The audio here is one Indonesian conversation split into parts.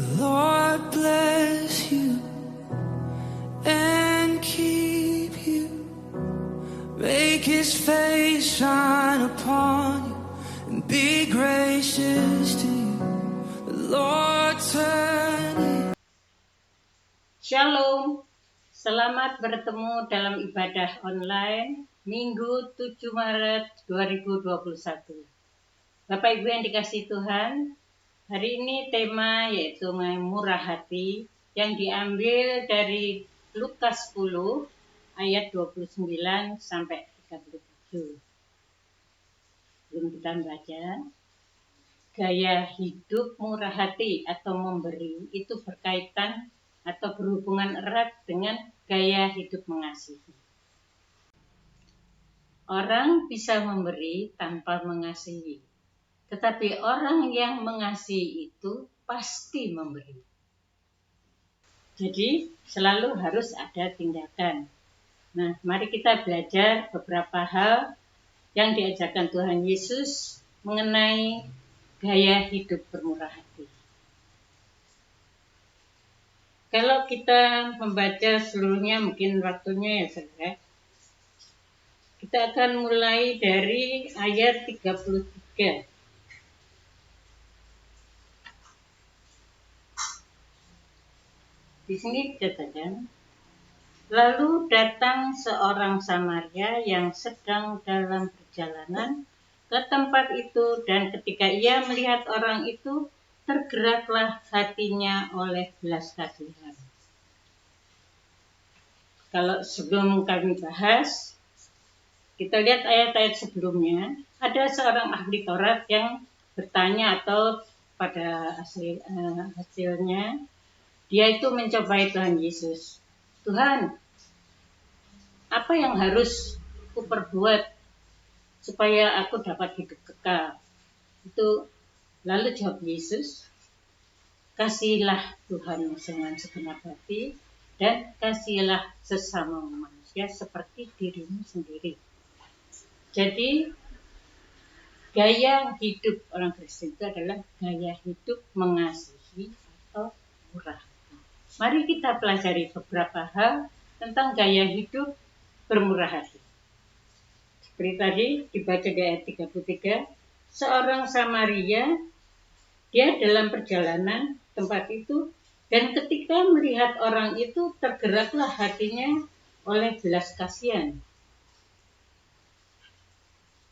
Lord bless you and keep you. Make his face shine upon you and be gracious to you. The Lord turn it. Shalom, selamat bertemu dalam ibadah online Minggu 7 Maret 2021. Bapak Ibu yang dikasihi Tuhan, hari ini tema yaitu murah hati yang diambil dari Lukas 10 ayat 29 sampai 37. Belum kita baca. Gaya hidup murah hati atau memberi itu berkaitan atau berhubungan erat dengan gaya hidup mengasihi. Orang bisa memberi tanpa mengasihi, tetapi orang yang mengasihi itu pasti memberi. Jadi selalu harus ada tindakan. Nah, mari kita belajar beberapa hal yang diajarkan Tuhan Yesus mengenai gaya hidup bermurah hati. Kalau kita membaca seluruhnya mungkin waktunya ya saudara. Kita akan mulai dari ayat 33. Di sini dikatakan, lalu datang seorang Samaria yang sedang dalam perjalanan ke tempat itu, dan ketika ia melihat orang itu, tergeraklah hatinya oleh belas kasihan. Kalau sebelum kami bahas, kita lihat ayat-ayat sebelumnya, ada seorang ahli Taurat yang bertanya atau pada hasilnya, dia itu mencobai Tuhan Yesus. Tuhan, apa yang harus kuperbuat supaya aku dapat hidup kekal? Itu lalu jawab Yesus, kasihilah Tuhan dengan segenap hati dan kasihilah sesama manusia seperti dirimu sendiri. Jadi gaya hidup orang Kristen itu adalah gaya hidup mengasihi atau murah. Mari kita pelajari beberapa hal tentang gaya hidup bermurah hati. Seperti tadi dibaca di ayat 33, seorang Samaria, dia dalam perjalanan tempat itu, dan ketika melihat orang itu tergeraklah hatinya oleh belas kasihan.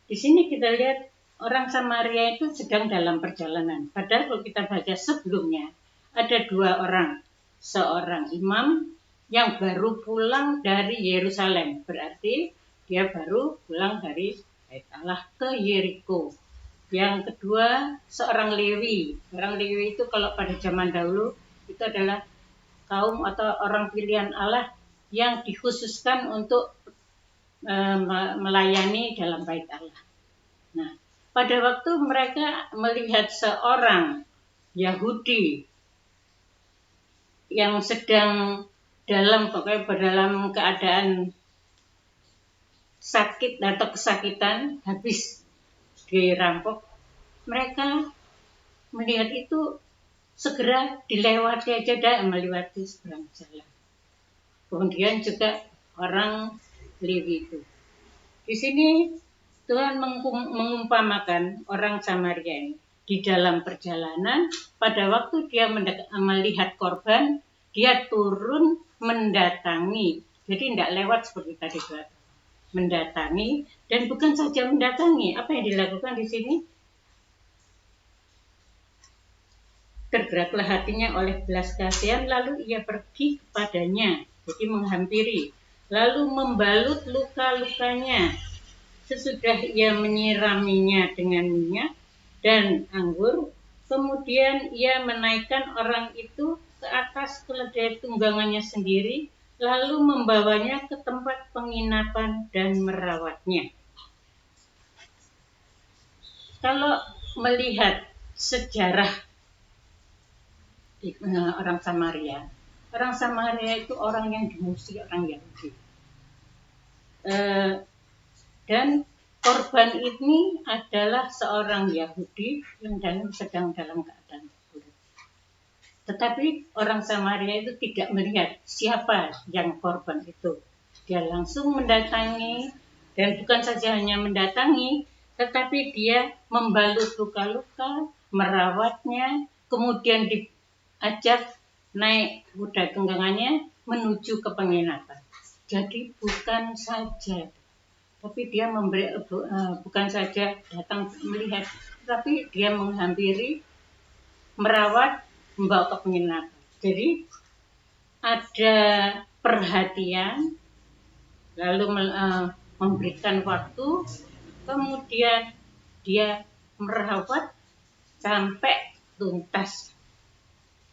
Di sini kita lihat orang Samaria itu sedang dalam perjalanan. Padahal kalau kita baca sebelumnya, ada dua orang. Seorang imam yang baru pulang dari Yerusalem. Berarti dia baru pulang dari Bait Allah ke Yeriko. Yang kedua, seorang Lewi. Orang Lewi itu kalau pada zaman dahulu, itu adalah kaum atau orang pilihan Allah yang dikhususkan untuk melayani dalam Bait Allah. Nah, pada waktu mereka melihat seorang Yahudi yang sedang dalam keadaan sakit atau kesakitan, habis dirampok, mereka melihat itu segera dilewati aja dan melewati seberang jalan. Kemudian juga orang Lewi itu. Di sini Tuhan mengumpamakan orang Samaria ini di dalam perjalanan, pada waktu dia melihat korban, dia turun mendatangi. Jadi tidak lewat seperti tadi Tuhan. Mendatangi, dan bukan saja mendatangi, apa yang dilakukan di sini? Tergeraklah hatinya oleh belas kasihan, lalu ia pergi kepadanya, jadi menghampiri, lalu membalut luka-lukanya. Sesudah ia menyiraminya dengan minyak dan anggur, kemudian ia menaikkan orang itu ke atas keledai tunggangannya sendiri, lalu membawanya ke tempat penginapan dan merawatnya. Kalau melihat sejarah orang Samaria itu orang yang dimusuhi orang Yahudi. Dan korban ini adalah seorang Yahudi yang sedang dalam keadaan buruk. Tetapi orang Samaria itu tidak melihat siapa yang korban itu. Dia langsung mendatangi, dan bukan saja hanya mendatangi, tetapi dia membalut luka-luka, merawatnya, kemudian diajak naik kuda tunggangannya menuju ke penginapan. Jadi bukan saja, tapi dia bukan saja datang melihat, tapi dia menghampiri, merawat, membawa ke penginapan. Jadi ada perhatian, lalu memberikan waktu, kemudian dia merawat sampai tuntas.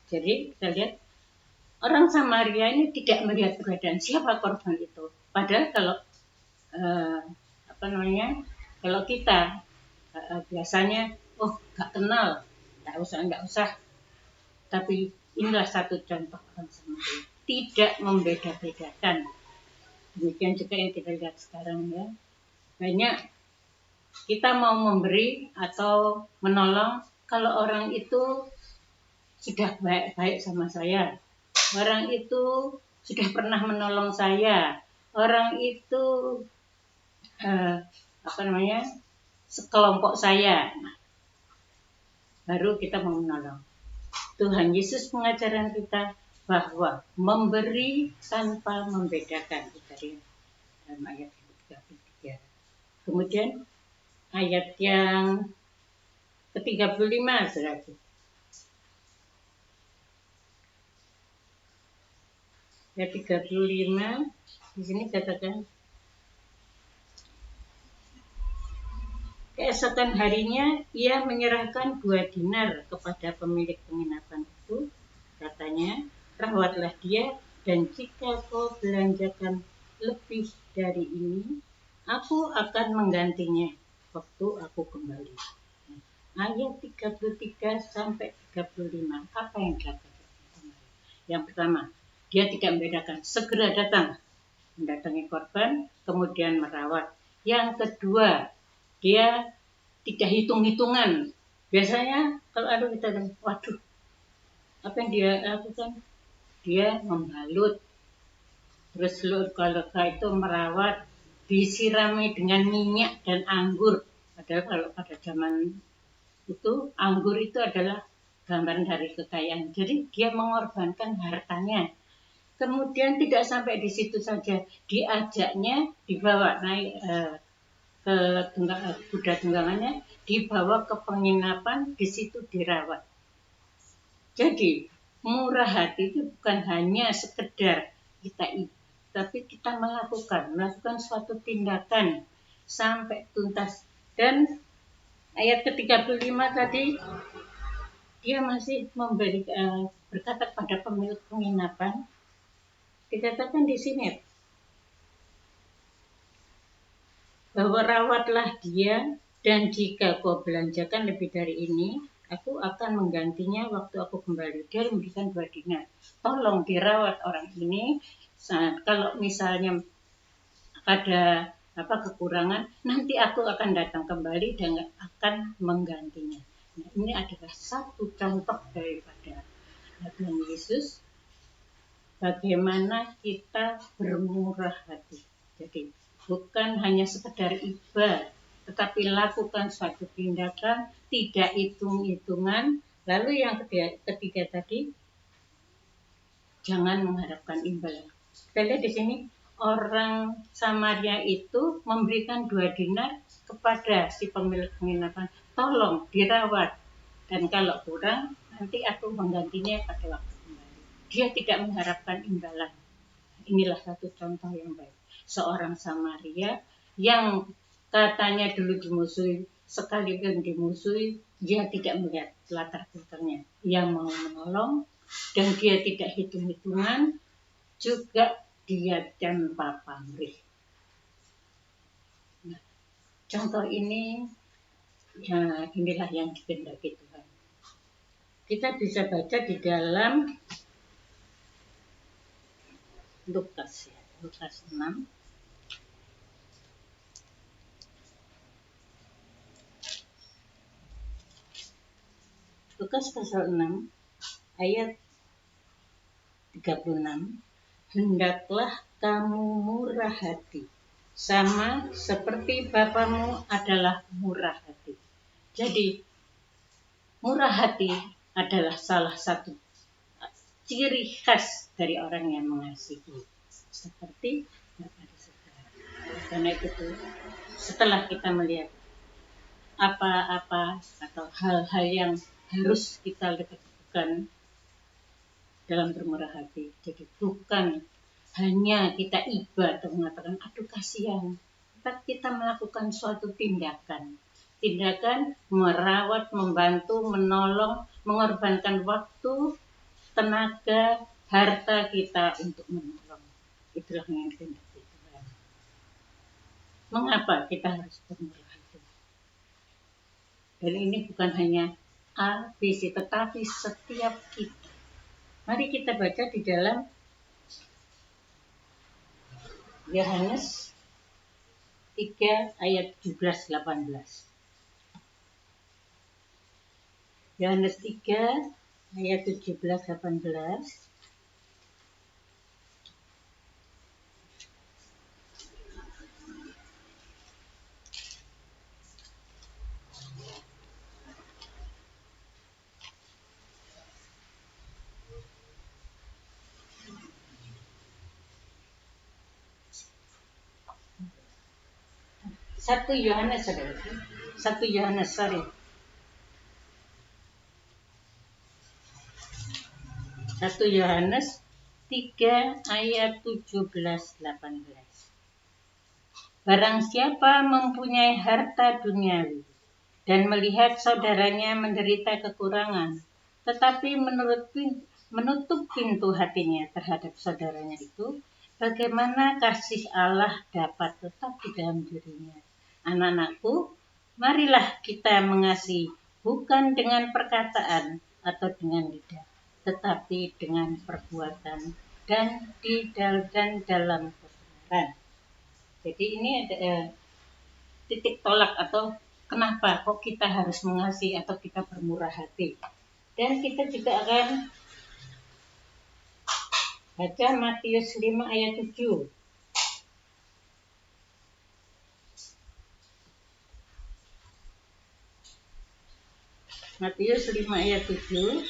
Jadi kita lihat orang Samaria ini tidak melihat keberadaan siapa korban itu. Padahal kalau kalau kita biasanya nggak kenal, nggak usah. Tapi inilah satu contoh orang Samaria, tidak membeda-bedakan. Demikian juga yang kita lihat sekarang ya. Banyak kita mau memberi atau menolong kalau orang itu sudah baik sama saya, orang itu sudah pernah menolong saya, orang itu sekelompok saya, baru kita mau menolong. Tuhan Yesus mengajarkan kita bahwa memberi tanpa membedakan, dari dalam ayat 33. Kemudian ayat yang ke-35 saudara. Ayat 35 di sini katakan, keesokan harinya ia menyerahkan 2 dinar kepada pemilik penginapan itu. Katanya, rawatlah dia, dan jika kau belanjakan lebih dari ini, aku akan menggantinya waktu aku kembali. Ayat 33 sampai 35, apa yang dikatakan? Yang pertama, dia tidak membedakan, segera datang mendatangi korban, kemudian merawat. Yang kedua, dia tidak hitung-hitungan. Biasanya kalau ada kita bilang, waduh, apa yang dia lakukan? Dia membalut, terus luka-luka itu merawat, disirami dengan minyak dan anggur. Padahal kalau pada zaman itu, anggur itu adalah gambaran dari kekayaan. Jadi dia mengorbankan hartanya. Kemudian tidak sampai di situ saja, diajaknya dibawa naik ke kuda tunggangannya, dibawa ke penginapan, di situ dirawat. Jadi murah hati itu bukan hanya sekedar kita, tapi kita melakukan suatu tindakan sampai tuntas. Dan ayat ke-35 tadi, dia masih berkata pada pemilik penginapan, dikatakan di sini bahwa rawatlah dia, dan jika kau belanjakan lebih dari ini, aku akan menggantinya waktu aku kembali. Dia memberikan 2 dinar. Tolong dirawat orang ini. Kalau misalnya ada kekurangan, nanti aku akan datang kembali dan akan menggantinya. Nah, ini adalah satu contoh daripada Tuhan Yesus, bagaimana kita bermurah hati. Jadi bukan hanya sekedar ibadah, tetapi lakukan suatu tindakan, tidak hitung-hitungan. Lalu yang ketiga tadi, jangan mengharapkan imbalan. Kita lihat di sini, orang Samaria itu memberikan 2 dinar kepada si pemilik penginapan. Tolong dirawat, dan kalau kurang, nanti aku menggantinya pada waktu kembali. Dia tidak mengharapkan imbalan. Inilah satu contoh yang baik. Seorang Samaria yang katanya dulu dimusuhi, sekalipun dimusuhi, dia tidak melihat latar belakangnya. Dia mau menolong, dan dia tidak hitung-hitungan, juga dia tanpa pamrih. Nah, contoh ini, inilah yang dikehendaki Tuhan. Kita bisa baca di dalam Lukas 6. Lukas pasal 6 ayat 36, hendaklah kamu murah hati, sama seperti Bapamu adalah murah hati. Jadi murah hati adalah salah satu ciri khas dari orang yang mengasihi, seperti Bapa di surga. Karena itu setelah kita melihat apa-apa atau hal-hal yang harus kita lakukan dalam bermurah hati, jadi bukan hanya kita iba atau mengatakan aduh kasihan, tapi kita melakukan suatu tindakan merawat, membantu, menolong, mengorbankan waktu, tenaga, harta kita untuk menolong. Itulah yang dikehendaki Tuhan. Mengapa kita harus bermurah hati? Dan ini bukan hanya A, B, C, tetapi setiap kita. Mari kita baca di dalam Yohanes 3 ayat 17-18. Yohanes 3 ayat 17-18. Satu Yohanes 3 ayat 17-18. Barang siapa mempunyai harta duniawi dan melihat saudaranya menderita kekurangan, tetapi menutup pintu hatinya terhadap saudaranya itu, bagaimana kasih Allah dapat tetap di dalam dirinya? Anak-anakku, marilah kita mengasihi bukan dengan perkataan atau dengan lidah, tetapi dengan perbuatan dan dalam kebenaran. Jadi ini ada titik tolak atau kenapa kok kita harus mengasihi atau kita bermurah hati. Dan kita juga akan baca Matius 5 ayat 7. Matius 5 ayat 7.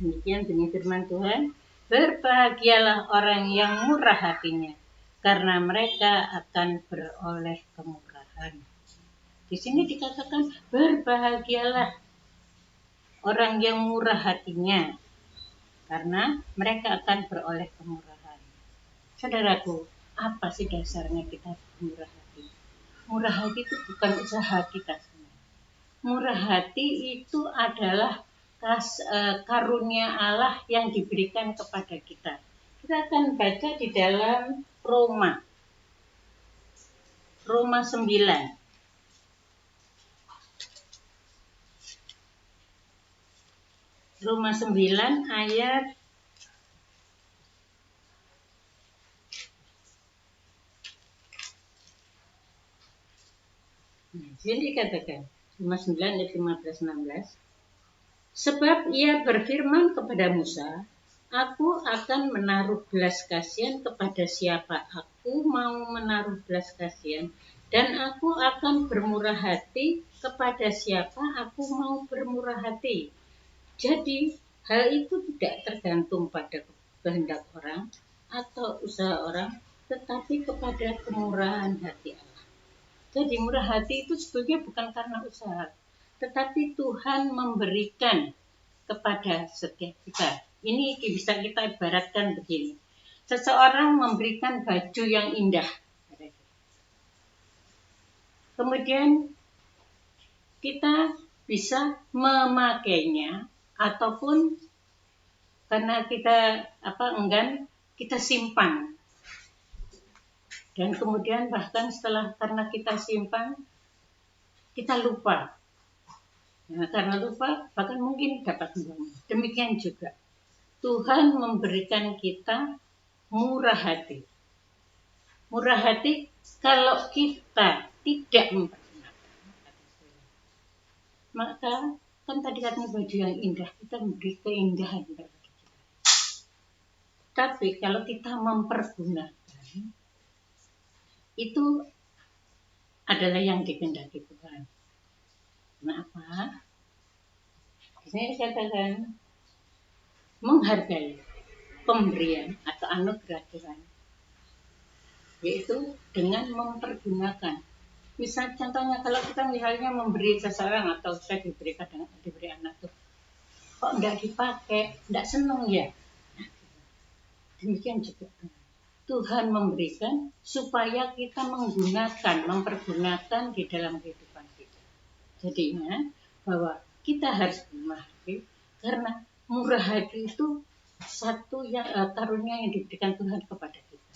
Demikian bunyi firman Tuhan. Berbahagialah orang yang murah hatinya, karena mereka akan beroleh kemurahan. Di sini dikatakan berbahagialah orang yang murah hatinya, karena mereka akan beroleh kemurahan. Saudaraku, apa sih dasarnya kita murah hati? Murah hati itu bukan usaha kita sebenarnya. Murah hati itu adalah karunia Allah yang diberikan kepada kita. Kita akan baca di dalam Roma 9. Roma 9 ayat 15. Jadi dikatakan Roma 9 ayat 15-16. Sebab ia berfirman kepada Musa, aku akan menaruh belas kasihan kepada siapa aku mau menaruh belas kasihan, dan aku akan bermurah hati kepada siapa aku mau bermurah hati. Jadi hal itu tidak tergantung pada kehendak orang atau usaha orang, tetapi kepada kemurahan hati Allah. Jadi murah hati itu sebetulnya bukan karena usaha, tetapi Tuhan memberikan kepada setiap kita. Ini bisa kita ibaratkan begini. Seseorang memberikan baju yang indah. Kemudian kita bisa memakainya ataupun karena kita enggan, kita simpan. Dan kemudian bahkan karena kita simpan, kita lupa. Nah, karena lupa, bahkan mungkin dapat membangun. Demikian juga Tuhan memberikan kita murah hati. Murah hati kalau kita tidak mempergunakan. Maka kan tadi katanya baju yang indah, kita memberi keindahan pada baju kita. Tapi kalau kita mempergunakan, itu adalah yang dikehendaki Tuhan. Kenapa? Saya katakan menghargai pemberian atau anugerah Tuhan, yaitu dengan mempergunakan. Misal contohnya kalau kita misalnya memberi seseorang atau saya diberi anak tuh, kok enggak dipakai, enggak seneng ya. Demikian juga Tuhan memberikan supaya kita mempergunakan di dalam kehidupan kita. Jadi ingat bahwa kita harus bermurah hati, karena murah hati itu satu yang karunia yang diberikan Tuhan kepada kita.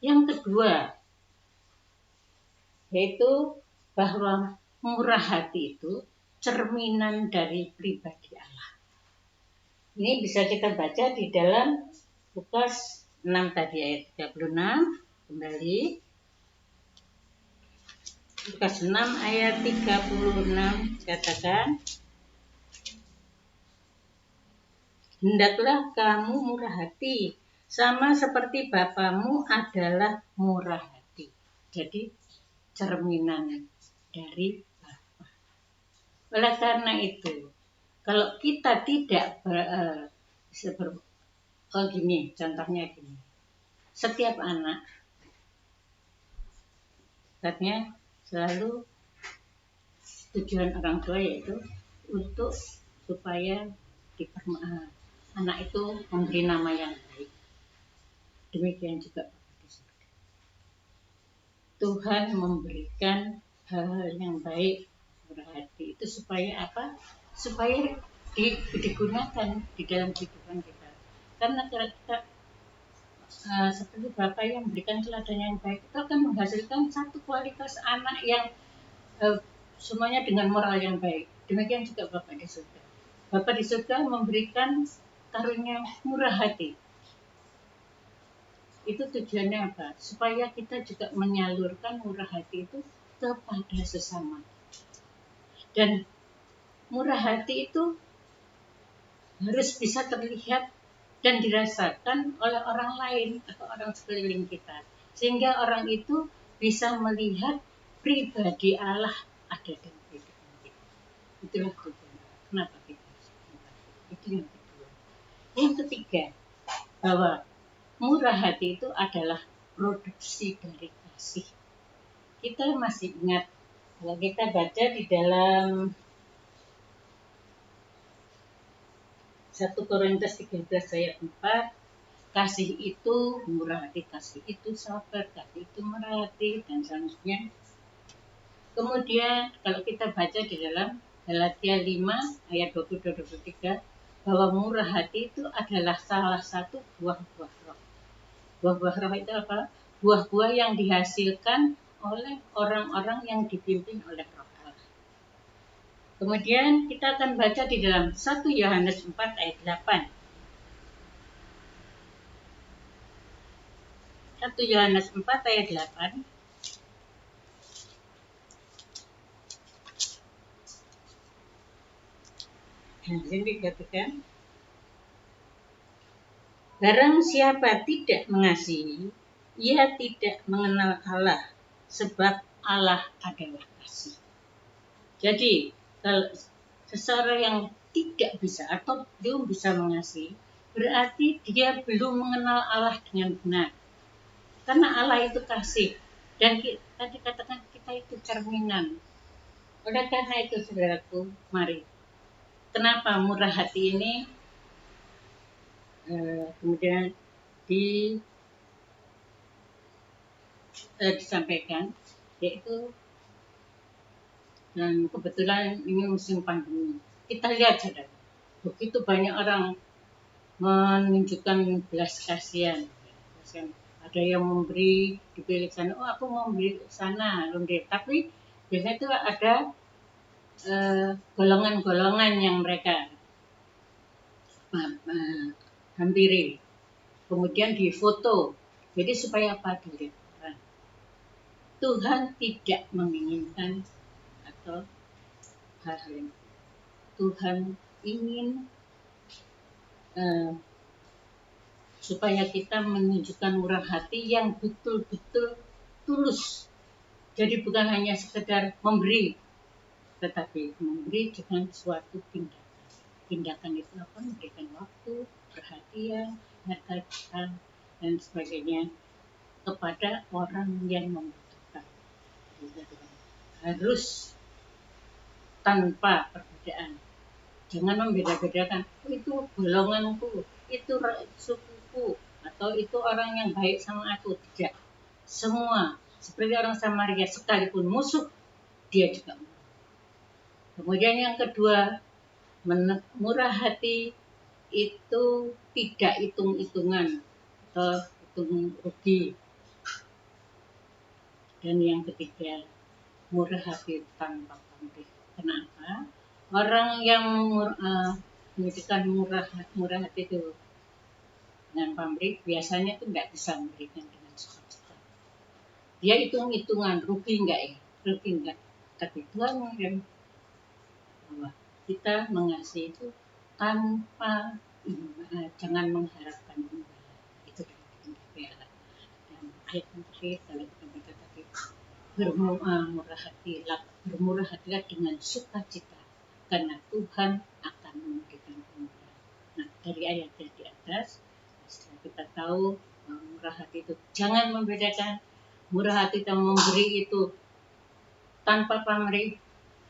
Yang kedua, yaitu bahwa murah hati itu cerminan dari pribadi Allah. Ini bisa kita baca di dalam Lukas 6 tadi ayat 36, kembali. Lukas 6 ayat 36 katakan, hendaklah kamu murah hati, sama seperti Bapamu adalah murah hati. Jadi cerminan dari Bapa. Oleh karena itu, kalau kita tidak contohnya gini. Setiap anak katanya selalu tujuan orang tua yaitu untuk supaya anak itu memberi nama yang baik. Demikian juga di surga. Tuhan memberikan hal-hal yang baik, murah hati itu supaya apa? Supaya digunakan di dalam kehidupan kita. Karena kita seperti Bapak yang memberikan teladan yang baik itu akan menghasilkan satu kualitas anak yang semuanya dengan moral yang baik. Demikian juga Bapak di surga. Bapak di surga memberikan karunia murah hati. Itu tujuannya apa? Supaya kita juga menyalurkan murah hati itu kepada sesama. Dan murah hati itu harus bisa terlihat dan dirasakan oleh orang lain atau orang sekeliling kita, sehingga orang itu bisa melihat pribadi Allah ada dalam kehidupan kita. Itulah tujuan. Kenapa kita harus mengasihi? Itu yang kedua. Yang ketiga, bahwa murah hati itu adalah produksi dari kasih. Kita masih ingat kalau kita baca di dalam 1 Korintus 13 ayat 4, kasih itu murah hati, kasih itu sabar, kasih itu murah hati, dan selanjutnya. Kemudian kalau kita baca di dalam Galatia 5 ayat 22-23, bahwa murah hati itu adalah salah satu buah-buah roh. Buah-buah roh itu apa? Buah-buah yang dihasilkan oleh orang-orang yang dipimpin oleh roh Allah. Kemudian kita akan baca di dalam 1 Yohanes 4 ayat 8. 1 Yohanes 4 ayat 8. Yang dikatakan, barang siapa tidak mengasihi, ia tidak mengenal Allah, sebab Allah adalah kasih. Jadi, kalau seseorang yang tidak bisa atau belum bisa mengasihi, berarti dia belum mengenal Allah dengan benar. Karena Allah itu kasih. Dan tadi katakan kita itu cerminan. Oleh karena itu, saudaraku, mari. Kenapa murah hati ini kemudian disampaikan, yaitu dan kebetulan ini musim pandemi. Kita lihat saudara, begitu banyak orang menunjukkan belas kasihan. Ada yang memberi dipilih sana, oh aku mau memberi sana, tapi biasanya itu ada golongan-golongan yang mereka hampiri, kemudian difoto. Jadi supaya apa? Dilihat orang. Tuhan tidak menginginkan atau hal-hal yang Tuhan ingin supaya kita menunjukkan murah hati yang betul-betul tulus. Jadi bukan hanya sekedar memberi, tetapi memberi dengan suatu tindakan. Tindakan itu apa? Memberikan waktu, perhatian, harta dan sebagainya kepada orang yang membutuhkan. Harus tanpa perbedaan. Jangan membeda-bedakan, itu golonganku, itu sukuku, atau itu orang yang baik sama aku. Tidak. Semua, seperti orang Samaria, sekalipun musuh, dia juga murah. Kemudian yang kedua, murah hati itu tidak hitung-hitungan atau hitung rugi. Dan yang ketiga, murah hati tanpa pamrih. Kenapa? Orang yang menunjukkan murah hati itu dengan pamrih biasanya itu tidak bisa memberikan dengan sukacita. Dia hitung-hitungan, rugi enggak ya? Rugi enggak. Tapi Tuhan yang bahwa kita mengasihi itu tanpa jangan mengharapkan imbalan. Itu dari PPA. Dan ayat yang terakhir kalau kita baca tadi, bermurah hatilah dengan sukacita karena Tuhan akan memberikan kemuliaan. Nah, dari ayat yang di atas, setelah kita tahu murah hati itu jangan membedakan, murah hati yang memberi itu tanpa pamrih,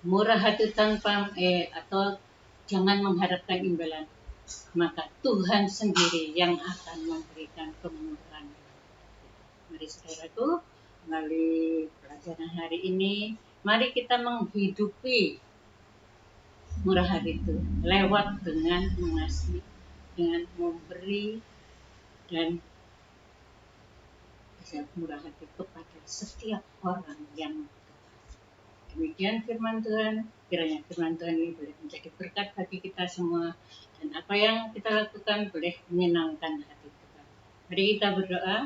murah hati tanpa atau jangan mengharapkan imbalan, maka Tuhan sendiri yang akan memberikan kemurahan. Mari saudaraku, melalui pelajaran hari ini, mari kita menghidupi murah hati itu lewat dengan mengasihi, dengan memberi dan murah hati kepada setiap orang yang membutuhkan. Demikian firman Tuhan. Kiranya firman Tuhan ini boleh menjadi berkat bagi kita semua, dan apa yang kita lakukan boleh menyenangkan hati Tuhan. Mari kita berdoa.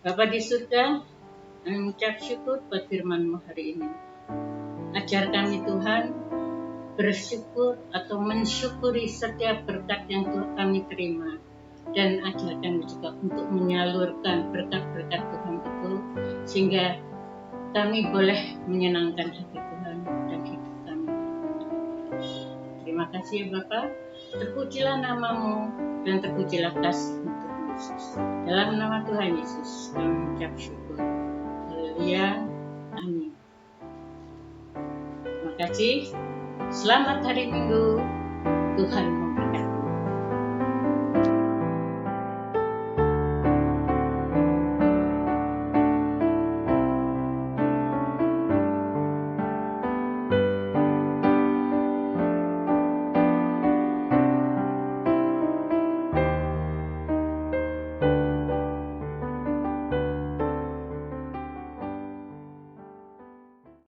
Bapa di surga, kami mengucap syukur buat firman-Mu hari ini. Ajar kami Tuhan bersyukur atau mensyukuri setiap berkat yang kami terima, dan ajar kami juga untuk menyalurkan berkat-berkat Tuhan itu sehingga kami boleh menyenangkan hati Tuhan dan hidup kami. Terima kasih ya Bapa. Terpujilah nama-Mu dan terpujilah kasih-Mu Tuhan Yesus. Dalam nama Tuhan Yesus kami mengucap syukur. Haleluya. Amin. Terima kasih. Selamat hari Minggu. Tuhan memberkati.